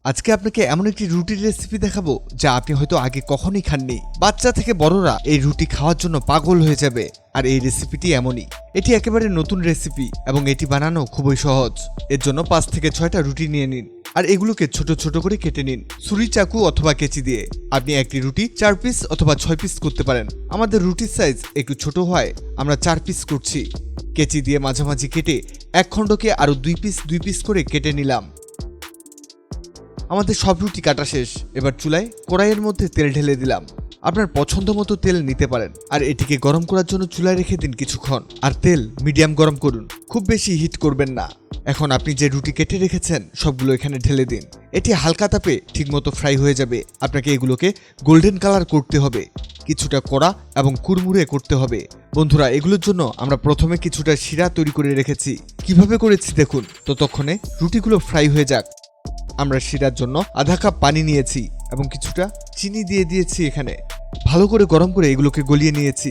আজকে আপনাকে এমন একটি রুটির রেসিপি দেখাবো যা আপনি হয়তো আগে কখনোই খাননি। বাচ্চা থেকে বড়রা এই রুটি খাওয়ার জন্য পাগল হয়ে যাবে। আর এই রেসিপিটি এমনই, এটি একেবারে নতুন রেসিপি এবং এটি বানানো খুবই সহজ। এর জন্য 5 থেকে 6টা রুটি নিয়ে নিন আর এগুলোকে ছোট ছোট করে কেটে নিন ছুরি, চাকু অথবা কেচি দিয়ে। আপনি একটি রুটি 4 পিস অথবা 6 পিস করতে পারেন। আমাদের রুটির সাইজ একটু ছোট হয়, আমরা 4 পিস করছি। কেচি দিয়ে মাঝামাঝি কেটে এক খণ্ডকে আরো 2 পিস করে কেটে নিলাম। আমাদের সব রুটি কাটা শেষ। এবার চুলায় কড়াইয়ের মধ্যে তেল ঢেলে দিলাম। আপনার পছন্দ মতো তেল নিতে পারেন আর এটিকে গরম করার জন্য চুলায় রেখে দিন কিছুক্ষণ। আর তেল মিডিয়াম গরম করুন, খুব বেশি হিট করবেন না। এখন আপনি যে রুটি কেটে রেখেছেন সবগুলো এখানে ঢেলে দিন। এটি হালকা তাপে ঠিকমতো ফ্রাই হয়ে যাবে। আপনাকে এগুলোকে গোল্ডেন কালার করতে হবে, কিছুটা কড়া এবং কুড়মুড়ে করতে হবে। বন্ধুরা, এগুলোর জন্য আমরা প্রথমে কিছুটা শিরা তৈরি করে রেখেছি। কিভাবে করেছি দেখুন। ততক্ষণে রুটিগুলো ফ্রাই হয়ে যাক। আমরা শিরার জন্য আধা কাপ পানি নিয়েছি এবং কিছুটা চিনি দিয়ে দিয়েছি। এখানে ভালো করে গরম করে এগুলোকে গলিয়ে নিয়েছি।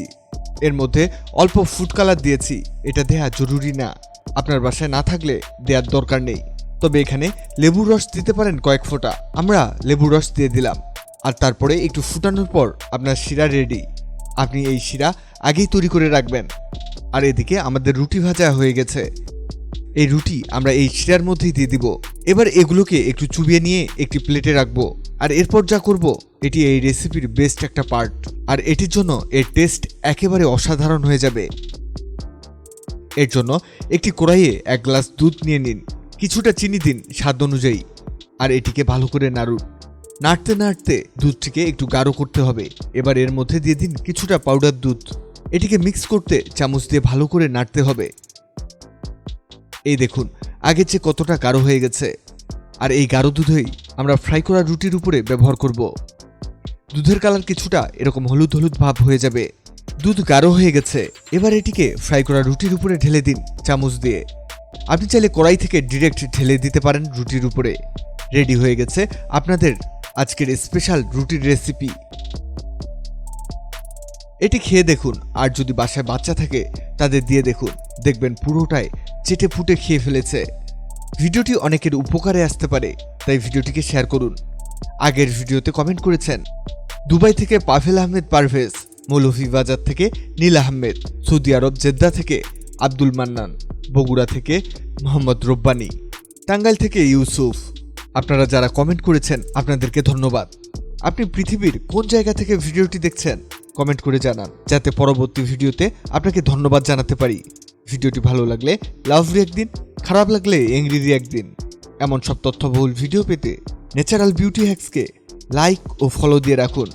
এর মধ্যে অল্প ফুড কালার দিয়েছি। এটা দেয়া জরুরি না, আপনার বাসায় না থাকলে দেওয়ার দরকার নেই। তবে এখানে লেবুর রস দিতে পারেন কয়েক ফোঁটা। আমরা লেবুর রস দিয়ে দিলাম। আর তারপরে একটু ফুটানোর পর আপনার শিরা রেডি। আপনি এই শিরা আগেই তৈরি করে রাখবেন। আর এদিকে আমাদের রুটি ভাজা হয়ে গেছে। এই রুটি আমরা এই শিরার মধ্যেই দিয়ে দিব। এবার এগুলোকে একটু চুবিয়ে নিয়ে একটি প্লেটে রাখবো। আর এরপর যা করব, এটি এই রেসিপির বেস্ট একটা পার্ট। আর এটির জন্য এর টেস্ট একেবারে অসাধারণ হয়ে যাবে। এর জন্য একটি কড়াইয়ে 1 গ্লাস দুধ নিয়ে নিন, কিছুটা চিনি দিন স্বাদ অনুযায়ী। আর এটিকে ভালো করে নাড়ুন। নাড়তে নাড়তে দুধটিকে একটু গাঢ় করতে হবে। এবার এর মধ্যে দিয়ে দিন কিছুটা পাউডার দুধ। এটিকে মিক্স করতে চামচ দিয়ে ভালো করে নাড়তে হবে। এই দেখুন, আগের চেয়ে কতটা গাঢ় হয়ে গেছে। আর এই গাঢ় দুধই আমরা ফ্রাই করা রুটির উপরে ব্যবহার করব। দুধের কালার কিছুটা এরকম হলুদ হলুদ ভাব হয়ে যাবে। দুধ গাঢ় হয়ে গেছে। এবার এটিকে ফ্রাই করা রুটির উপরে ঢেলে দিন চামচ দিয়ে। আপনি চাইলে কড়াই থেকে ডিরেক্ট ঢেলে দিতে পারেন রুটির উপরে। রেডি হয়ে গেছে আপনাদের আজকের স্পেশাল রুটির রেসিপি। এটি খেয়ে দেখুন, আর যদি বাসায় বাচ্চা থাকে তাদের দিয়ে দেখুন, দেখবেন পুরোটাই চেটে ফুটে খেয়ে ফেলেছে। ভিডিওটি অনেকের উপকারে আসতে পারে, তাই ভিডিওটিকে শেয়ার করুন। আগের ভিডিওতে কমেন্ট করেছেন দুবাই থেকে পাভেল আহমেদ পারভেজ, মৌলভীবাজার থেকে নীল আহমেদ, সৌদি আরব জেদ্দা থেকে আব্দুল মান্নান, বগুড়া থেকে মোহাম্মদ রব্বানী, টাঙ্গাইল থেকে ইউসুফ। আপনারা যারা কমেন্ট করেছেন আপনাদেরকে ধন্যবাদ। আপনি পৃথিবীর কোন জায়গা থেকে ভিডিওটি দেখছেন কমেন্ট করে জানান, যাতে পরবর্তী ভিডিওতে আপনাকে ধন্যবাদ জানাতে পারি। ভিডিওটি ভালো লাগলে লাভ রিঅ্যাক্ট দিন, খারাপ লাগলে এংরি রিঅ্যাক্ট দিন। এমন সব তথ্যবহুল ভিডিও পেতে ন্যাচারাল বিউটি হ্যাক্সকে লাইক ও ফলো দিয়ে রাখুন।